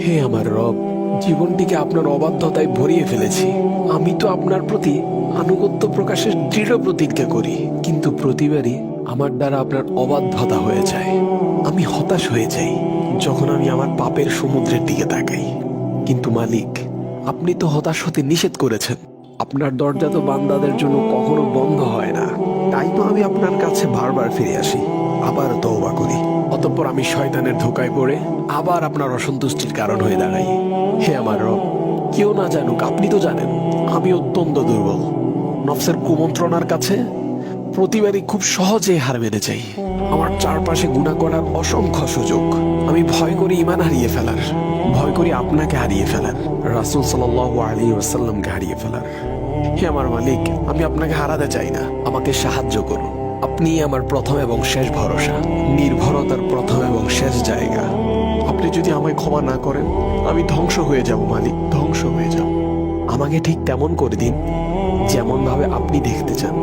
হে আমার রব, জীবনটিকে আপনার অবাধ্যতায় ভরিয়ে ফেলেছি। আমি তো আপনার প্রতি আনুগত্য প্রকাশের দৃঢ় প্রতিজ্ঞা করি, কিন্তু প্রতিবারই আমার দ্বারা আপনার অবাধ্যতা হয়ে যায়। আমি হতাশ হয়ে যাই যখন আমি আমার পাপের সমুদ্রের দিকে তাকাই। কিন্তু মালিক, আপনি তো হতাশ হতে নিষেধ করেছেন। আপনার দরজা তো বান্দাদের জন্য কখনো বন্ধ হয় না। তাই তো আমি আপনার কাছে বারবার ফিরে আসি, আবার তওবা করি। অতঃপর আমি শয়তানের ধোকায় পড়ে আবার আপনার অসন্তুষ্টির কারণ হয়ে দাঁড়াই। হে আমার রব, কেউ না জানুক, আপনি তো জানেন আমি অত্যন্ত দুর্বল। নফসের কুমন্ত্রণার কাছে প্রতিবারই খুব সহজে হার মেনে যাই। আমার চারপাশে গুনাহ করার অসংখ্য সুযোগ। আমি ভয় করি ঈমান হারিয়ে ফেলার, ভয় করি আপনাকে হারিয়ে ফেলার, রাসূল সাল্লাল্লাহু আলাইহি ওয়াসাল্লামকে হারিয়ে ফেলার। হে আমার মালিক, আমি আপনাকে হারাতে চাই না, আমাকে সাহায্য করুন। আপনিই আমার প্রথম এবং শেষ ভরসা, নির্ভরতার প্রথম এবং শেষ জায়গা। আপনি যদি আমায় ক্ষমা না করেন, আমি ধ্বংস হয়ে যাব মালিক, ধ্বংস হয়ে যাব। আমাকে ঠিক তেমন করে দিন যেমন ভাবে আপনি দেখতে চান।